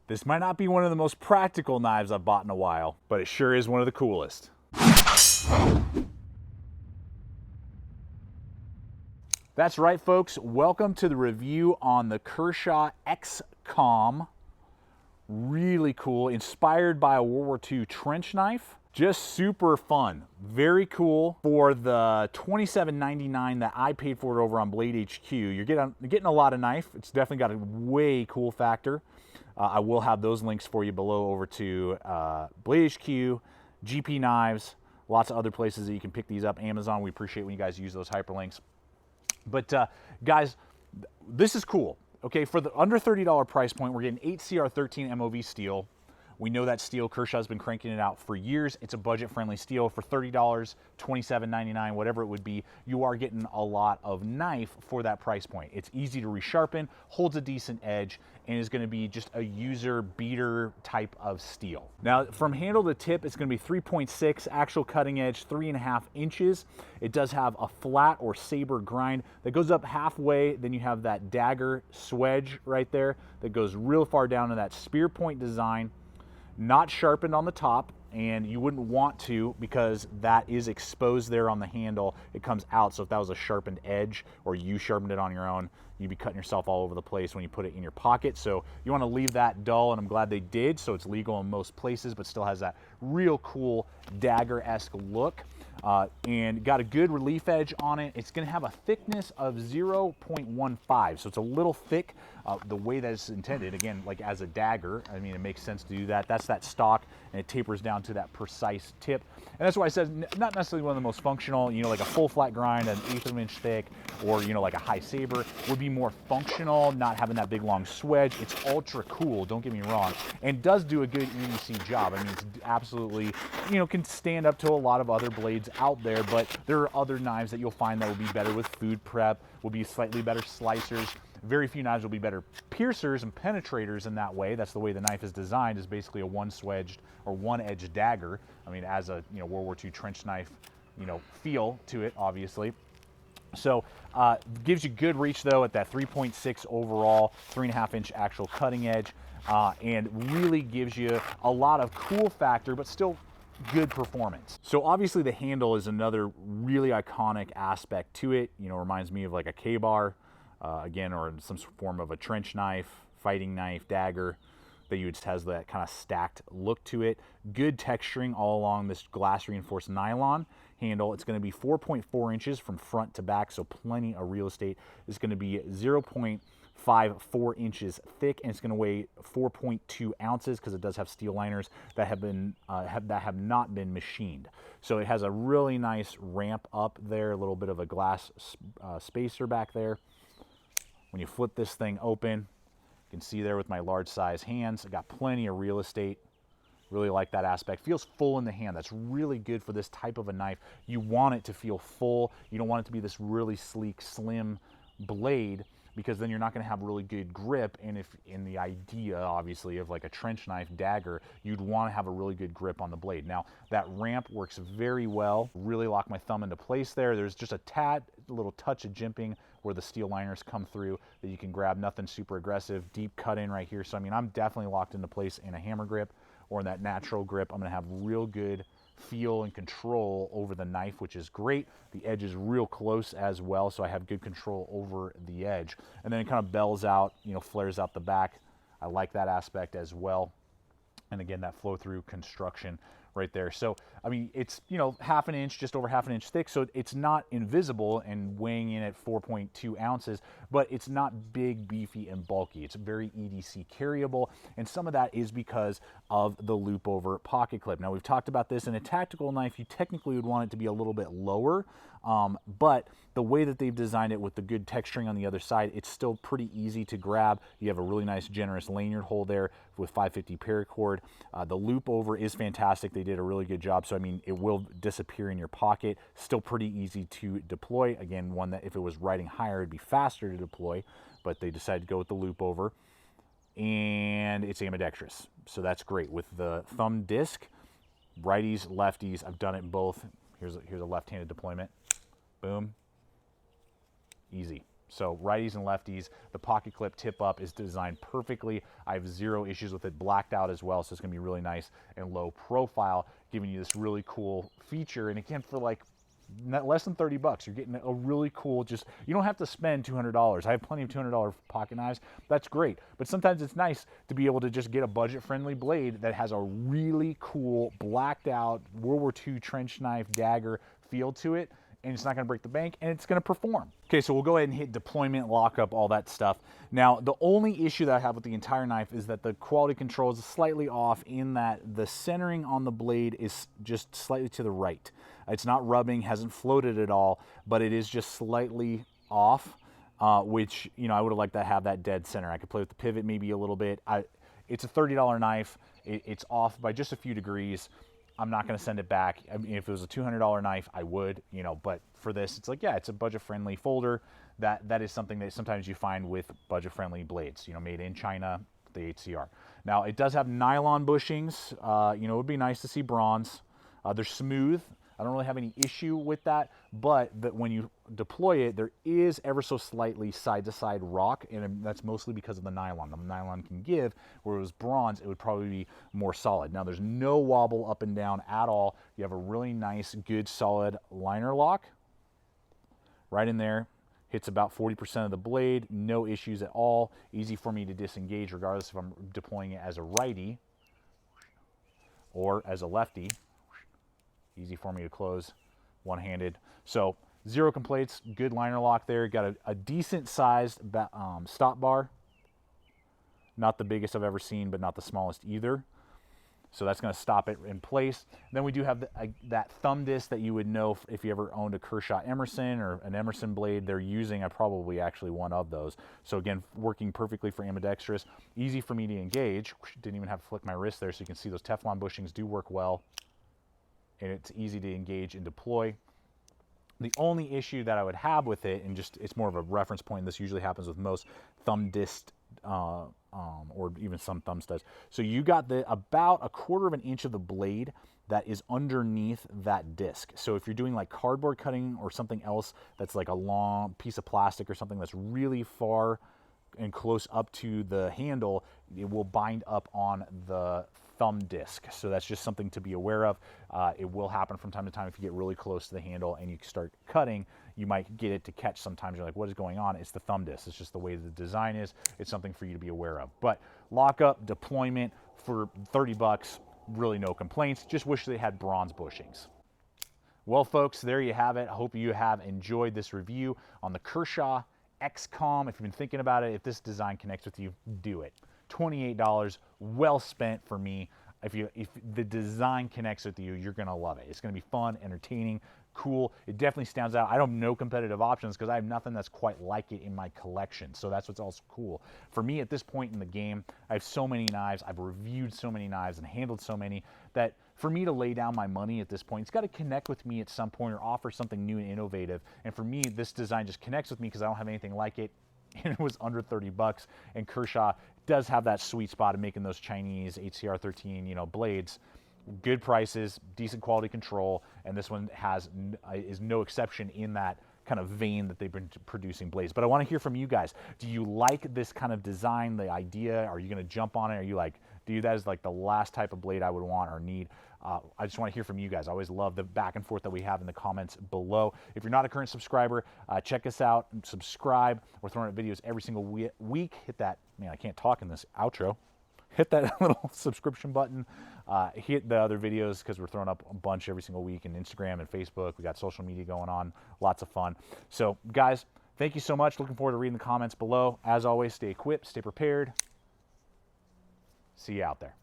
This might not be one of the most practical knives I've bought in a while, but it sure is one of the coolest. That's right, folks. Welcome to the review on the Kershaw XCOM. Really cool, inspired by a World War II trench knife. Just super fun, very cool. For the $27.99 that I paid for it over on Blade HQ, you're getting a lot of knife. It's definitely got a way cool factor. I will have those links for you below over to Blade HQ, GP Knives, lots of other places that you can pick these up. Amazon, we appreciate when you guys use those hyperlinks. But guys, this is cool. Okay, for the under $30 price point, we're getting 8CR13 MOV steel. We know that steel, Kershaw's been cranking it out for years. It's a budget-friendly steel for $30, $27.99, whatever it would be. You are getting a lot of knife for that price point. It's easy to resharpen, holds a decent edge, and is gonna be just a user beater type of steel. Now, from handle to tip, it's gonna be 3.6, actual cutting edge, 3.5 inches. It does have a flat or saber grind that goes up halfway. Then you have that dagger swedge right there that goes real far down to that spear point design. Not sharpened on the top, and you wouldn't want to because that is exposed there on the handle. It comes out, so if that was a sharpened edge or you sharpened it on your own, you'd be cutting yourself all over the place when you put it in your pocket. So you want to leave that dull, and I'm glad they did, so it's legal in most places, but still has that real cool dagger-esque look. And got a good relief edge on it. It's going to have a thickness of 0.15, so it's a little thick the way that it's intended. Again, like as a dagger, I mean, it makes sense to do that. That's that stock, and it tapers down to that precise tip. And that's why I said not necessarily one of the most functional, you know, like a full flat grind, an 1/8 of an inch thick, or, you know, like a high saber would be more functional, not having that big long swedge. It's ultra cool, don't get me wrong, and does do a good EDC job. I mean, it's absolutely, you know, can stand up to a lot of other blades out there, but there are other knives that you'll find that will be better with food prep, will be slightly better slicers. Very few knives will be better piercers and penetrators in that way. That's the way the knife is designed, is basically a one-swedged or one-edged dagger. I mean, as a, you know, World War II trench knife, you know, feel to it, obviously. So gives you good reach though at that 3.6 overall, 3.5 inch actual cutting edge, and really gives you a lot of cool factor, but still good performance. So obviously the handle is another really iconic aspect to it. You know, reminds me of like a K-bar, again, or some form of a trench knife, fighting knife, dagger, that you just has that kind of stacked look to it. Good texturing all along this glass reinforced nylon handle. It's going to be 4.4 inches from front to back, so plenty of real estate. It's going to be 0.54 inches thick, and it's going to weigh 4.2 ounces because it does have steel liners that have been have not been machined. So it has a really nice ramp up there, a little bit of a glass spacer back there. When you flip this thing open, you can see there with my large size hands, I got plenty of real estate. Really like that aspect. Feels full in the hand. That's really good for this type of a knife. You want it to feel full. You don't want it to be this really sleek, slim blade, because then you're not going to have really good grip. And if in the idea, obviously, of like a trench knife dagger, you'd want to have a really good grip on the blade. Now, that ramp works very well. Really lock my thumb into place there. There's just a little touch of jimping where the steel liners come through that you can grab. Nothing super aggressive. Deep cut in right here. So, I mean, I'm definitely locked into place in a hammer grip or in that natural grip. I'm going to have real good feel and control over the knife, which is great. The edge is real close as well, so I have good control over the edge. And then it kind of bells out, you know, flares out the back. I like that aspect as well. And again, that flow through construction right there. So, I mean, it's, you know, half an inch, just over half an inch thick, so it's not invisible and weighing in at 4.2 ounces, but it's not big, beefy, and bulky. It's very EDC carryable, and some of that is because of the loop over pocket clip. Now, we've talked about this. In a tactical knife, you technically would want it to be a little bit lower, but the way that they've designed it with the good texturing on the other side, it's still pretty easy to grab. You have a really nice, generous lanyard hole there with 550 paracord. The loop over is fantastic. They did a really good job. So, I mean, it will disappear in your pocket. Still pretty easy to deploy. Again, one that if it was riding higher, it'd be faster to deploy, but they decided to go with the loop over. And it's ambidextrous. So that's great. With the thumb disc, righties, lefties, I've done it both. Here's a left-handed deployment. Boom. Easy. So righties and lefties, the pocket clip tip up is designed perfectly. I have zero issues with it, blacked out as well, so it's gonna be really nice and low profile, giving you this really cool feature. And again, for like less than 30 bucks, you're getting a really cool, just, you don't have to spend $200. I have plenty of $200 pocket knives. That's great. But sometimes it's nice to be able to just get a budget-friendly blade that has a really cool, blacked out World War II trench knife dagger feel to it, and it's not going to break the bank, and it's going to perform. Okay, so we'll go ahead and hit deployment, lockup, all that stuff. Now, the only issue that I have with the entire knife is that the quality control is slightly off in that the centering on the blade is just slightly to the right. It's not rubbing, hasn't floated at all, but it is just slightly off, which, you know, I would have liked to have that dead center. I could play with the pivot maybe a little bit. It's a $30 knife. It's off by just a few degrees. I'm not going to send it back. I mean, if it was a $200 knife, I would, you know, but for this, it's like, yeah, it's a budget-friendly folder. That is something that sometimes you find with budget-friendly blades, you know, made in China, the HCR. Now, it does have nylon bushings. You know, it would be nice to see bronze. They're smooth. I don't really have any issue with that, but when you deploy it, there is ever so slightly side-to-side rock, and that's mostly because of the nylon. The nylon can give, where it was bronze, it would probably be more solid. Now, there's no wobble up and down at all. You have a really nice, good, solid liner lock right in there. Hits about 40% of the blade, no issues at all. Easy for me to disengage, regardless if I'm deploying it as a righty or as a lefty. Easy for me to close one-handed. So zero complaints, good liner lock there. Got a decent sized stop bar. Not the biggest I've ever seen, but not the smallest either. So that's going to stop it in place. Then we do have that thumb disc that you would know if you ever owned a Kershaw Emerson or an Emerson blade. They're using probably actually one of those. So again, working perfectly for Ambidextrous. Easy for me to engage. Didn't even have to flick my wrist there, so you can see those Teflon bushings do work well. And it's easy to engage and deploy. The only issue that I would have with it, and just it's more of a reference point, and this usually happens with most thumb disc or even some thumb studs. So you got about a quarter of an inch of the blade that is underneath that disc. So if you're doing like cardboard cutting or something else that's like a long piece of plastic or something that's really far and close up to the handle, it will bind up on the thumb disc. So that's just something to be aware of. It will happen from time to time if you get really close to the handle and you start cutting. You might get it to catch sometimes. You're like, what is going on? It's the thumb disc. It's just the way the design is. It's something for you to be aware of. But lockup, deployment for 30 bucks, really no complaints. Just wish they had bronze bushings. Well, folks, there you have it. I hope you have enjoyed this review on the Kershaw XCOM. If you've been thinking about it, if this design connects with you, do it. $28, well spent for me. If the design connects with you, you're gonna love it. It's gonna be fun, entertaining, cool. It definitely stands out. I don't know competitive options because I have nothing that's quite like it in my collection. So that's what's also cool. For me at this point in the game, I have so many knives. I've reviewed so many knives and handled so many that for me to lay down my money at this point, it's got to connect with me at some point or offer something new and innovative. And for me, this design just connects with me because I don't have anything like it. And it was under 30 bucks. And Kershaw does have that sweet spot of making those Chinese HCR 13, you know, blades. Good prices, decent quality control, and this one is no exception in that kind of vein that they've been producing blades. But I want to hear from you guys. Do you like this kind of design, the idea? Are you going to jump on it? Are you like, dude, that is like the last type of blade I would want or need? I just want to hear from you guys. I always love the back and forth that we have in the comments below. If you're not a current subscriber, check us out and subscribe. We're throwing out videos every single week. Hit that, man, I can't talk in this outro. Hit that little subscription button. Hit the other videos because we're throwing up a bunch every single week in Instagram and Facebook. We got social media going on. Lots of fun. So, guys, thank you so much. Looking forward to reading the comments below. As always, stay equipped, stay prepared. See you out there.